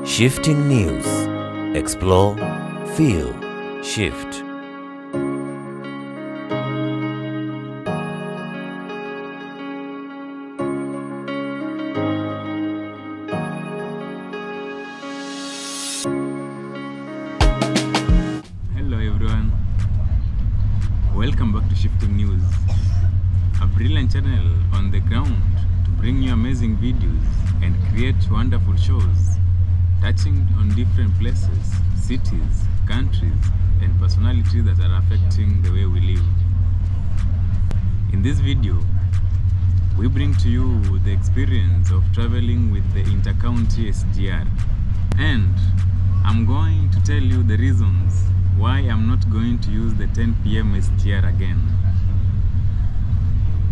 Shifting News. Explore, feel, shift. Hello everyone. Welcome back to Shifting News, a brilliant channel on the ground to bring you amazing videos and create wonderful shows touching on different places, cities, countries, and personalities that are affecting the way we live. In this video, we bring to you the experience of traveling with the Intercounty SGR, and I'm going to tell you the reasons why I'm not going to use the 10 PM SGR again.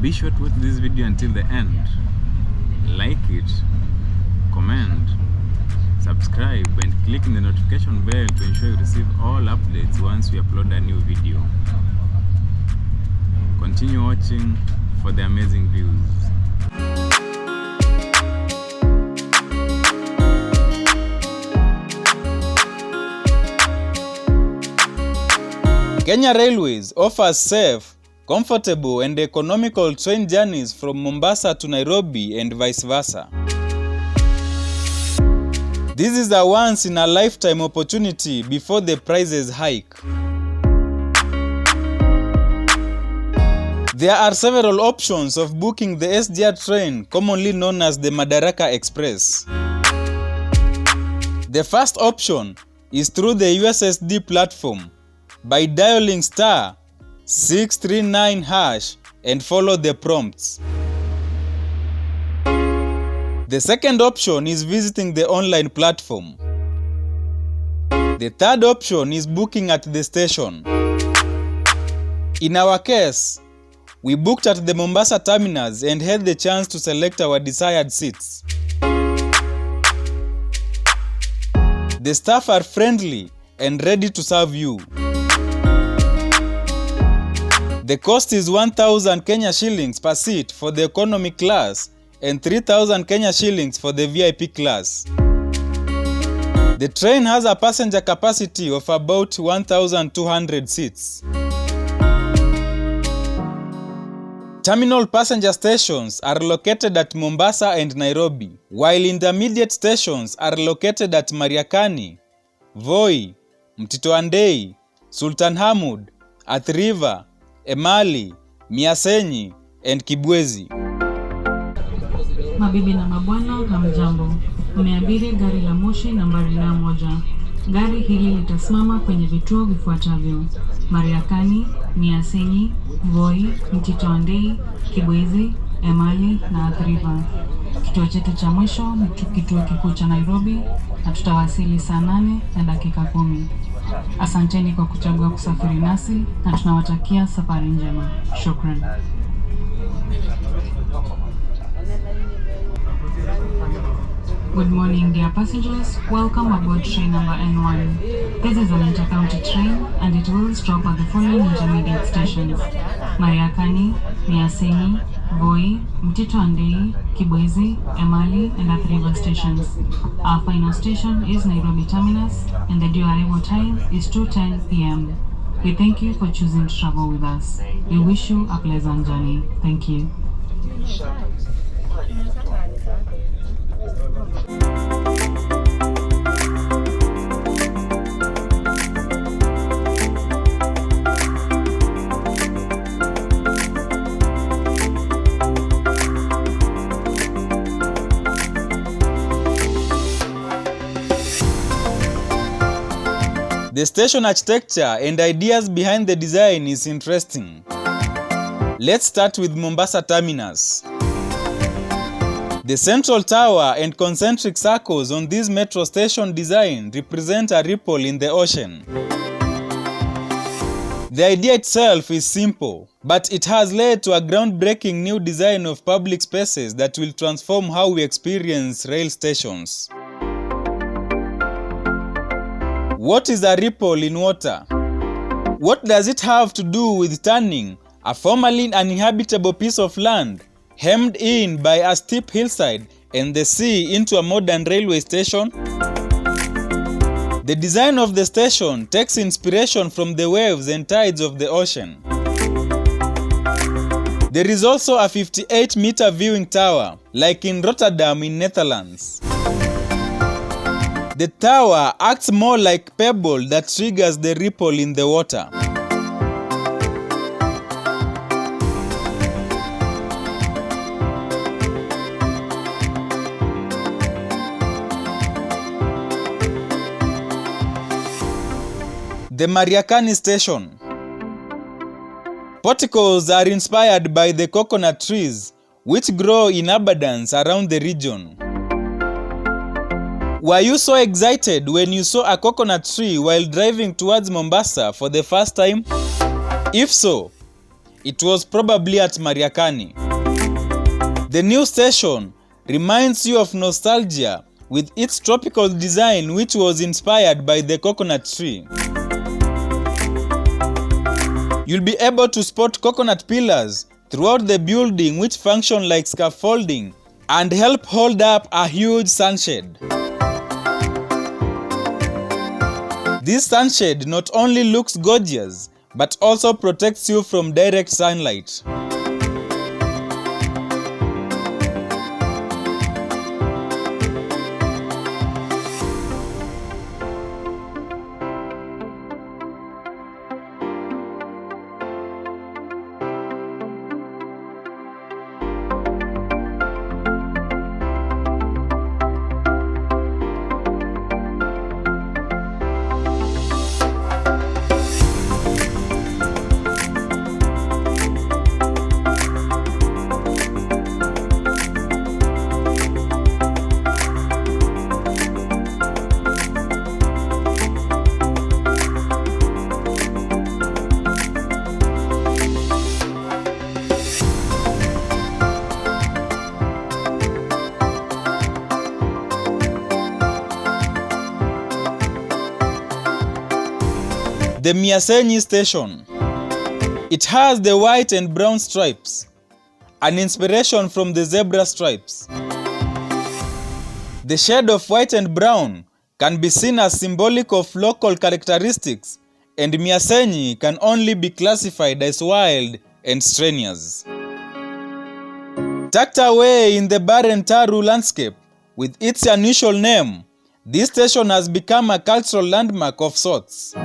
Be sure to watch this video until the end. Like it, comment, subscribe, and click the notification bell to ensure you receive all updates once we upload a new video. Continue watching for the amazing views. Kenya Railways offers safe, comfortable and economical train journeys from Mombasa to Nairobi and vice versa. This is a once-in-a-lifetime opportunity before the prices hike. There are several options of booking the SGR train, commonly known as the Madaraka Express. The first option is through the USSD platform by dialing *639# and follow the prompts. The second option is visiting the online platform. The third option is booking at the station. In our case, we booked at the Mombasa Terminus and had the chance to select our desired seats. The staff are friendly and ready to serve you. The cost is 1,000 Kenya shillings per seat for the economy class and 3,000 Kenya shillings for the VIP class. The train has a passenger capacity of about 1,200 seats. Terminal passenger stations are located at Mombasa and Nairobi, while intermediate stations are located at Mariakan, Voi, Mtito, Sultan Hamud, Athi River, Emmalie, Miyazani and Kibbuez. Mabibi na mabwana, hamjambo. Mmeabiri gari la moshi nambari 1. Gari hili litasimama kwenye vituo vifuatavyo: Mariakan, Miyazani, Voi, Mtito, Kibbuez, Emmalie na Athi River. Kituo chetu cha mwisho ni kituo kikuu cha Nairobi na tutawasili saa 8 na dakika 10. Asanteni kwa kuchagua kusafiri nasi na tunawatakia safari njema. Shukran. Good morning, dear passengers. Welcome aboard train number N1. This is an intercounty train and it will stop at the following intermediate stations: Mariakan, Miyazani, Voi, Mtito, Kibbuez, Emmalie and Athi River stations. Our final station is Nairobi Terminus and the due arrival time is 2:10 PM. We thank you for choosing to travel with us. We wish you a pleasant journey. Thank you. The station architecture and ideas behind the design is interesting. Let's start with Mombasa Terminus. The central tower and concentric circles on this metro station design represent a ripple in the ocean. The idea itself is simple, but it has led to a groundbreaking new design of public spaces that will transform how we experience rail stations. What is a ripple in water? What does it have to do with turning a formerly uninhabitable piece of land, hemmed in by a steep hillside and the sea, into a modern railway station? The design of the station takes inspiration from the waves and tides of the ocean. There is also a 58-meter viewing tower, like in Rotterdam in Netherlands. The tower acts more like pebble that triggers the ripple in the water. The Mariakan Station. Porticos are inspired by the coconut trees which grow in abundance around the region. Were you so excited when you saw a coconut tree while driving towards Mombasa for the first time? If so, it was probably at Mariakani. The new station reminds you of nostalgia with its tropical design, which was inspired by the coconut tree. You'll be able to spot coconut pillars throughout the building which function like scaffolding and help hold up a huge sunshade. This sunshade not only looks gorgeous, but also protects you from direct sunlight. The Miyazani Station. It has the white and brown stripes, an inspiration from the zebra stripes. The shade of white and brown can be seen as symbolic of local characteristics, and Miyazani can only be classified as wild and strenuous. Tucked away in the barren Taru landscape with its unusual name, this station has become a cultural landmark of sorts.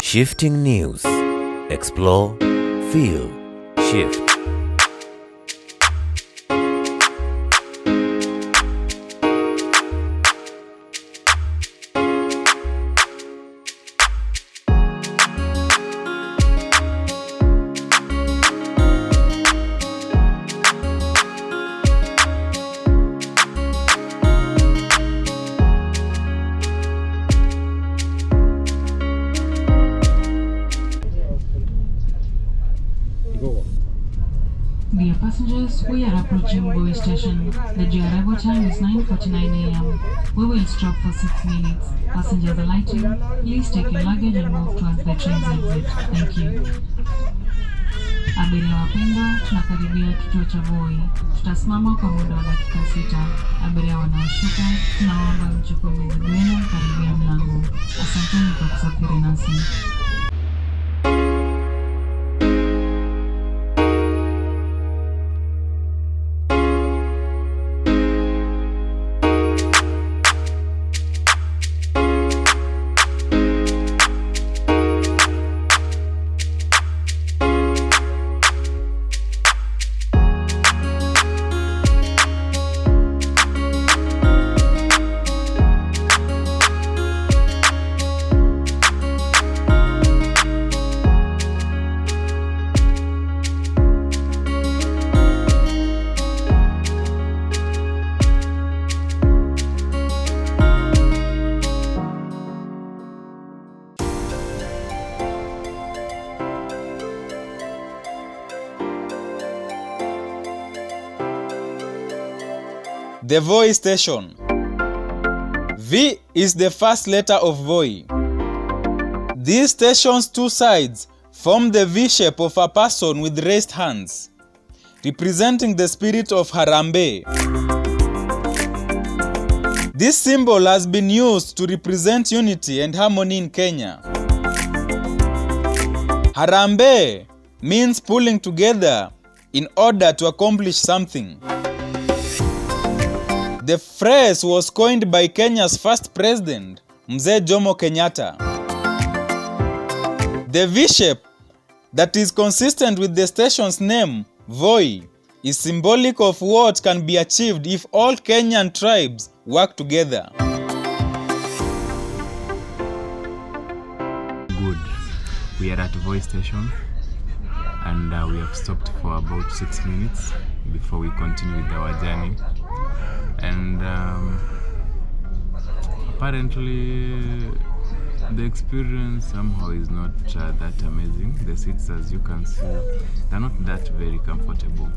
Shifting news. Explore, feel, shift. Dear passengers, we are approaching Kibbuez Station. The arrival time is 9:49 a.m. We will stop for 6 minutes. Passengers alighting, please take your luggage and move towards the train's exit. Thank you. Abiria wapendwa, tunakaribia kituo cha Voi. Tutasimama kwa muda wa dakika 6. Abiria wanaoshuka, tunaomba mchukue mizigo yenu karibia mlango. Asanteni kwa kusafiri nasi. The Voi Station. V is the first letter of Voi. These stations' two sides form the V shape of a person with raised hands, representing the spirit of Harambee. This symbol has been used to represent unity and harmony in Kenya. Harambee means pulling together in order to accomplish something. The phrase was coined by Kenya's first president, Mzee Jomo Kenyatta. The V-shape that is consistent with the station's name, Voi, is symbolic of what can be achieved if all Kenyan tribes work together. Good. We are at Voi Station and we have stopped for about 6 minutes before we continue with our journey. And apparently the experience somehow is not that amazing. The seats, as you can see, they're not that very comfortable.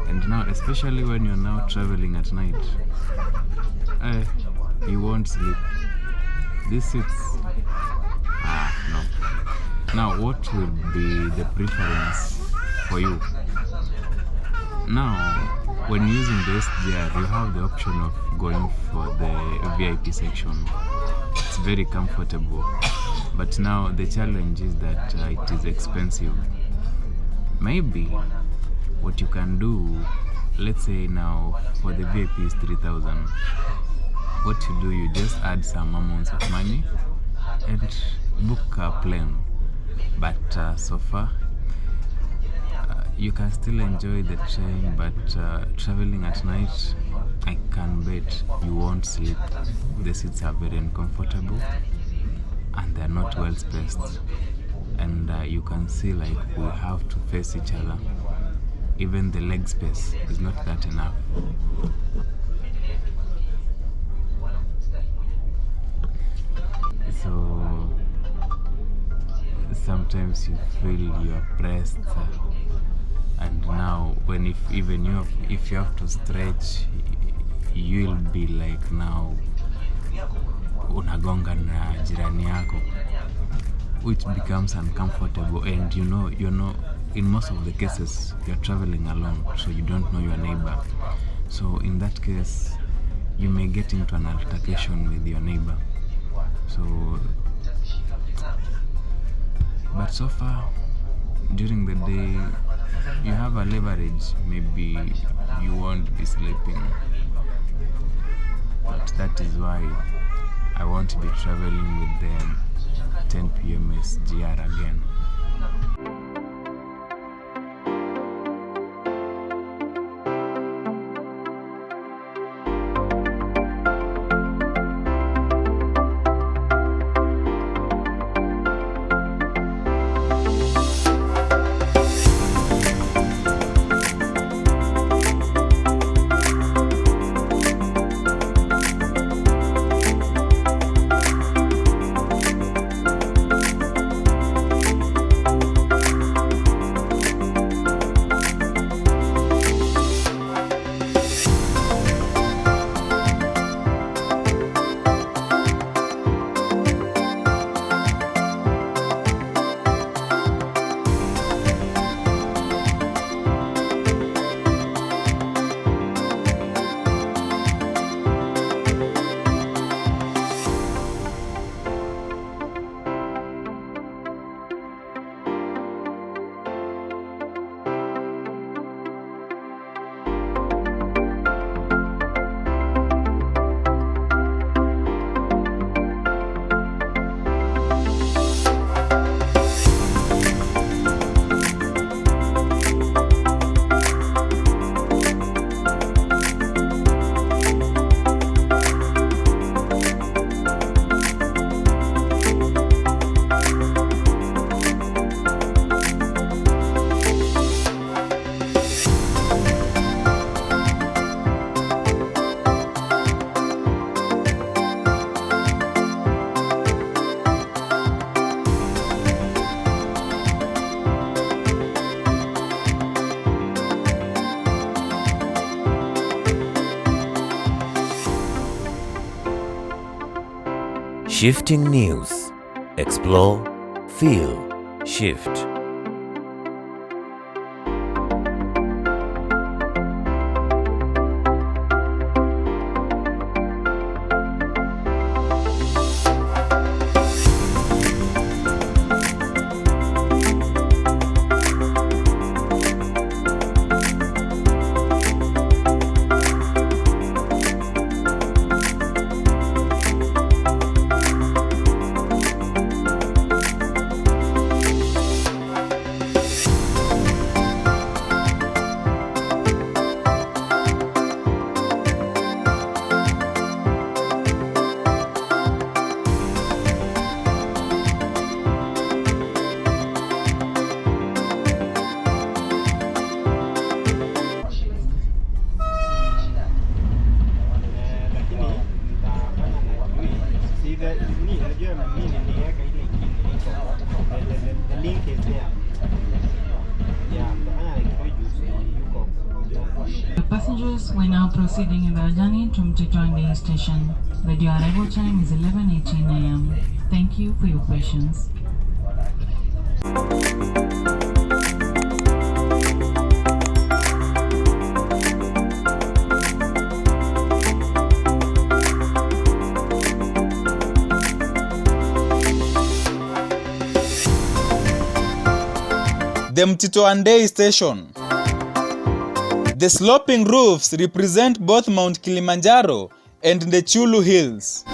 And now, especially when you're now traveling at night, you won't sleep. These seats, no. Now, what will be the preference for you? Now, when using the SGR, you have the option of going for the VIP section. It's very comfortable, but now the challenge is that it is expensive. Maybe what you can do, let's say now for the VIP is 3,000. What you do, you just add some amounts of money and book a plane. But so far, you can still enjoy the train, but traveling at night, I can bet you won't sleep. The seats are very uncomfortable and they're not well spaced, and you can see like we have to face each other. Even the leg space is not that enough. So sometimes you feel you are pressed, and now when if you have to stretch, you'll be like now unagonga na jirani yako, which becomes uncomfortable. And you know in most of the cases you're traveling alone, so you don't know your neighbor. So in that case you may get into an altercation with your neighbor. So but so far during the day you have a leverage. Maybe you won't be sleeping, but that is why I won't be traveling with the 10 p.m. SGR again. Shifting News. Explore, feel, shift. Passengers, we're now proceeding in our journey to Miyazani Station. Radio arrival time is 11:18 a.m. Thank you for your patience. The Miyazani Station. The sloping roofs represent both Mount Kilimanjaro and the Chulu Hills.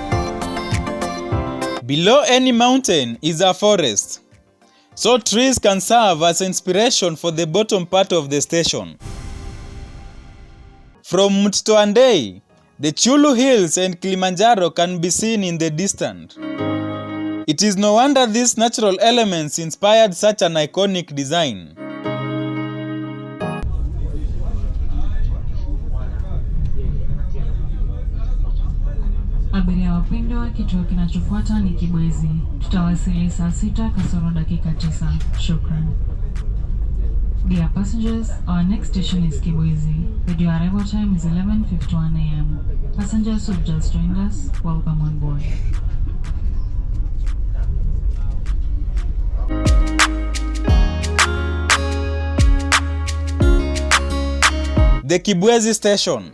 Below any mountain is a forest, so trees can serve as inspiration for the bottom part of the station. From Miyazani, the Chulu Hills and Kilimanjaro can be seen in the distance. It is no wonder these natural elements inspired such an iconic design. Abiria wapendwa, kituo kinachofuata ni Kibwezi. Tutawasili saa 6 kasoro dakika 9. Shukran. Dear passengers, our next station is Kibwezi. Radio arrival time is 11:51 a.m. Passengers who have just joined us, welcome on board. The Kibbuez Station.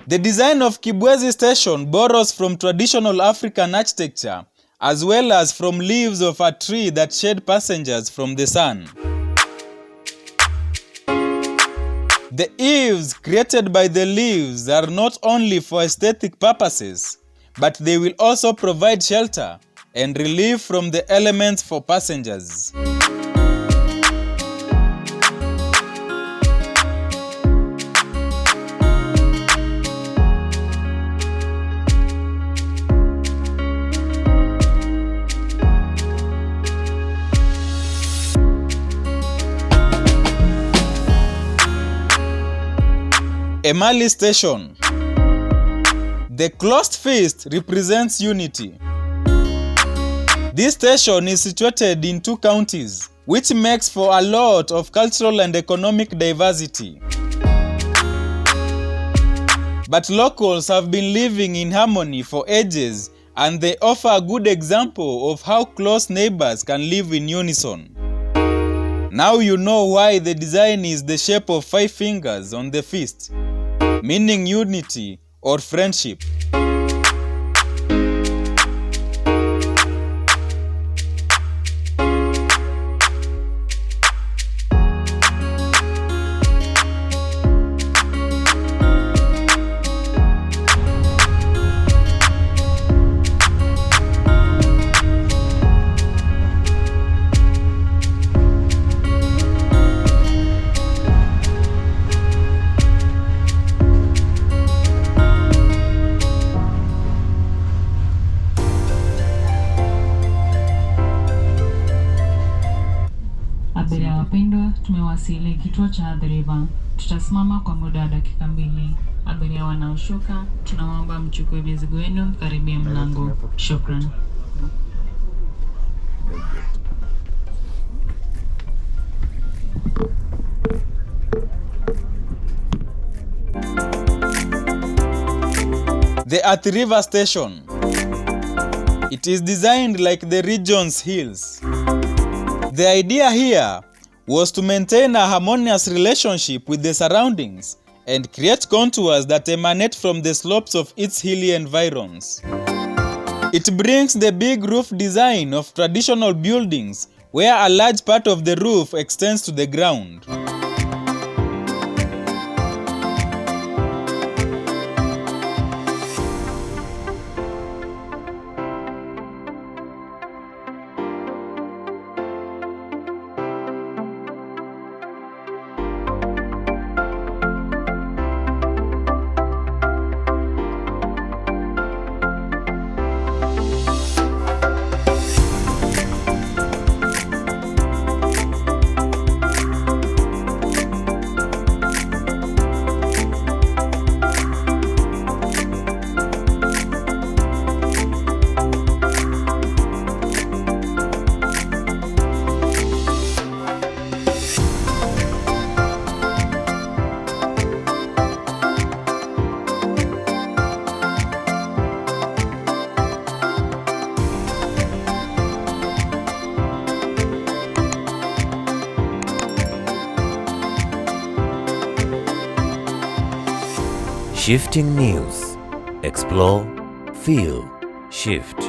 The design of Kibbuez Station borrows from traditional African architecture as well as from leaves of a tree that shade passengers from the sun. The eaves created by the leaves are not only for aesthetic purposes, but they will also provide shelter and relief from the elements for passengers. Emmalie Station. The closed fist represents unity. This station is situated in 2 counties, which makes for a lot of cultural and economic diversity. But locals have been living in harmony for ages, and they offer a good example of how close neighbors can live in unison. Now you know why the design is the shape of 5 fingers on the fist, meaning unity or friendship. Abiria wapendwa, tumewasili kituo cha The River. Tutasimama kwa muda wa dakika 2. Abiria wanaoshuka, tunaomba mchukue mizigo yenu mkaribie mlango. Shukran. The Athi River Station. It is designed like the region's hills. The idea here was to maintain a harmonious relationship with the surroundings and create contours that emanate from the slopes of its hilly environs. It brings the big roof design of traditional buildings where a large part of the roof extends to the ground. Shifting News. Explore, feel, shift.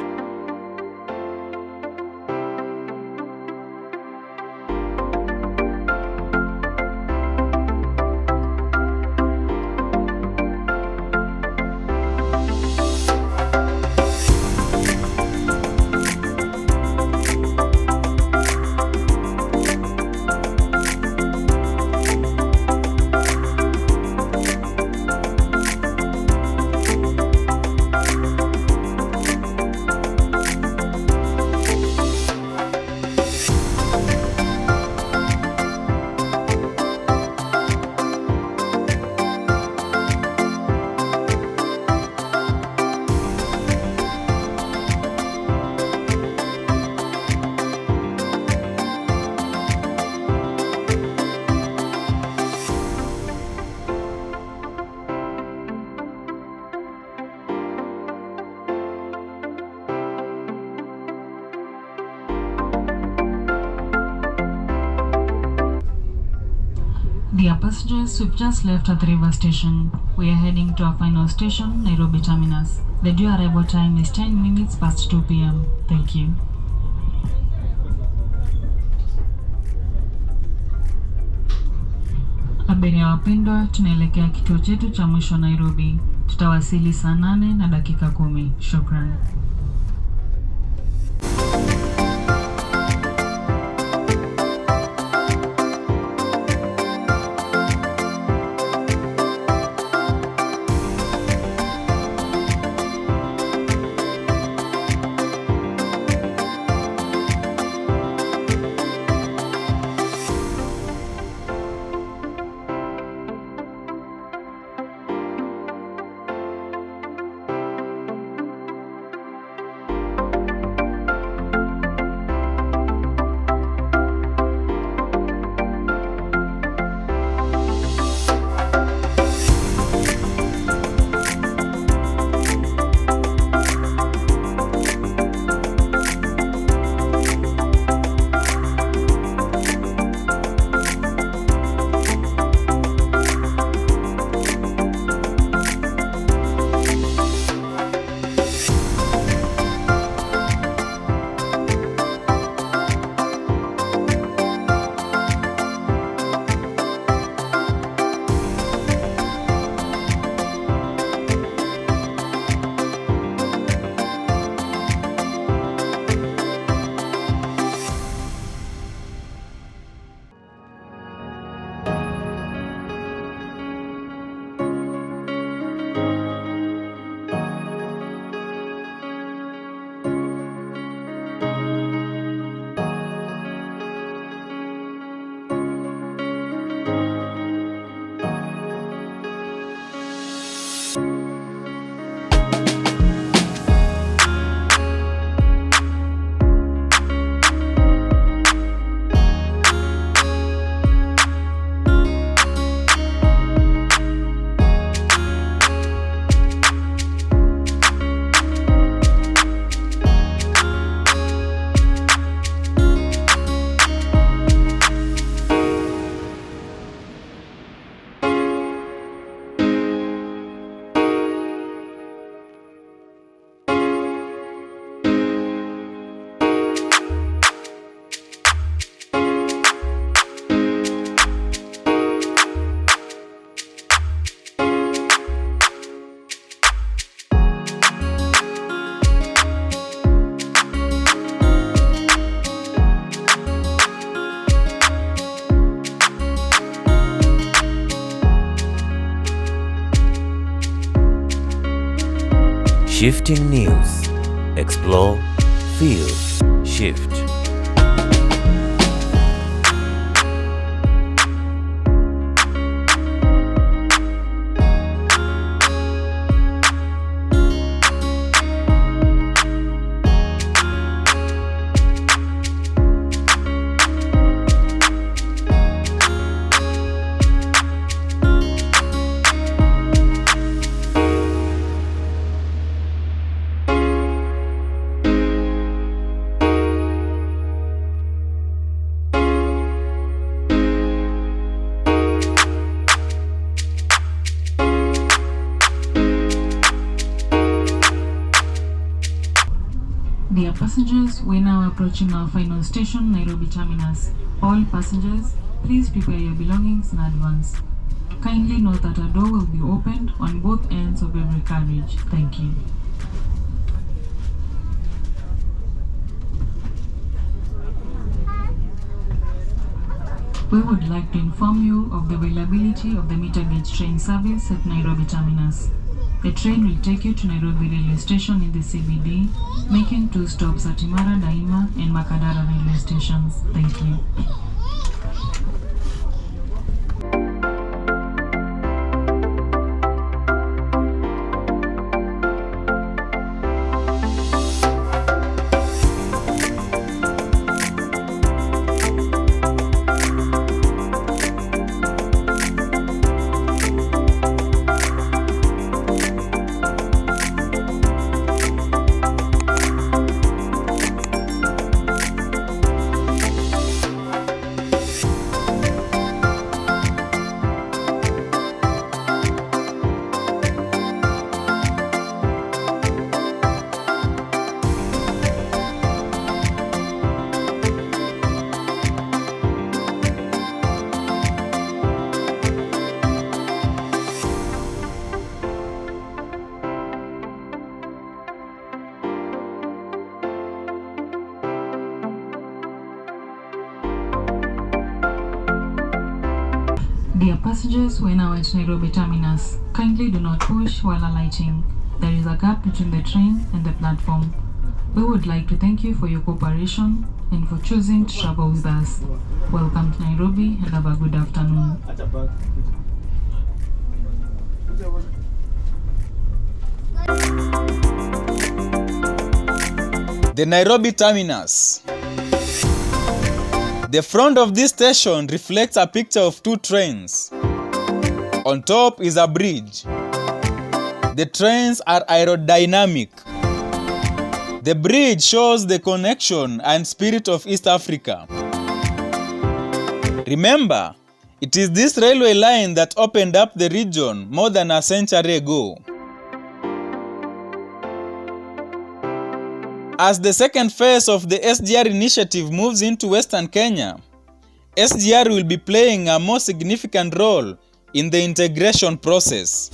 Dear passengers, we've just left Athi River Station. We are heading to our final station, Nairobi Terminus. The due arrival time is 10 minutes past 2 p.m. Thank you. Abiria wapendwa, tunaelekea kituo chetu cha mwisho Nairobi. Tutawasili saa 8 na dakika 10. Shukran. Shifting News. Explore, feel, shift. Dear passengers, we are now approaching our final station, Nairobi Terminus. All passengers, please prepare your belongings in advance. Kindly note that a door will be opened on both ends of every carriage. Thank you. We would like to inform you of the availability of the meter gauge train service at Nairobi Terminus. The train will take you to Nairobi Railway Station in the CBD, making 2 stops at Imara Daima and Makadara Railway Stations. Thank you. Dear passengers, we are now at Nairobi Terminus. Kindly do not push while alighting. There is a gap between the train and the platform. We would like to thank you for your cooperation and for choosing to travel with us. Welcome to Nairobi and have a good afternoon. The Nairobi Terminus. The front of this station reflects a picture of 2 trains. On top is a bridge. The trains are aerodynamic. The bridge shows the connection and spirit of East Africa. Remember, it is this railway line that opened up the region more than a century ago. As the second phase of the SGR initiative moves into Western Kenya, SGR will be playing a more significant role in the integration process.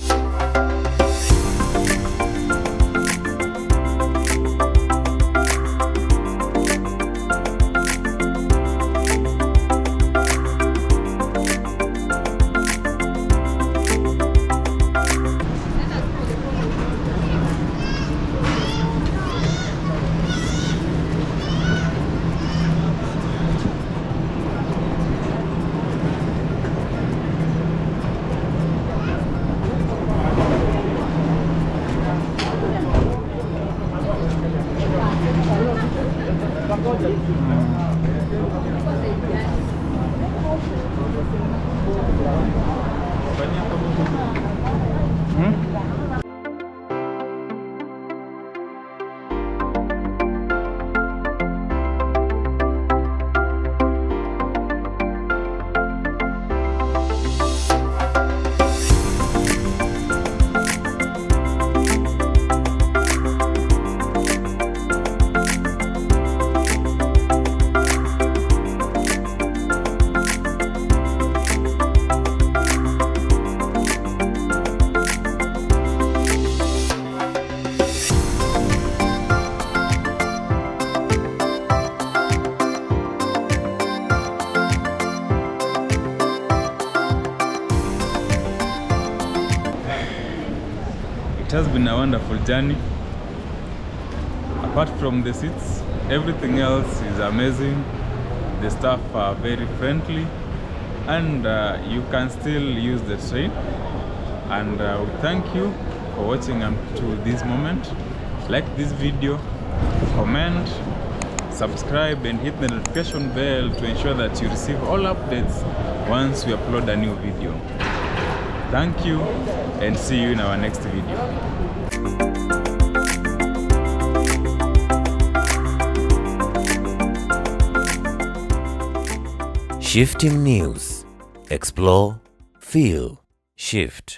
It has been a wonderful journey. Apart from the seats, everything else is amazing. The staff are very friendly, and you can still use the train. And we thank you for watching up to this moment. Like this video, comment, subscribe, and hit the notification bell to ensure that you receive all updates once we upload a new video. Thank you, and see you in our next video. Shifting News. Explore, feel, shift.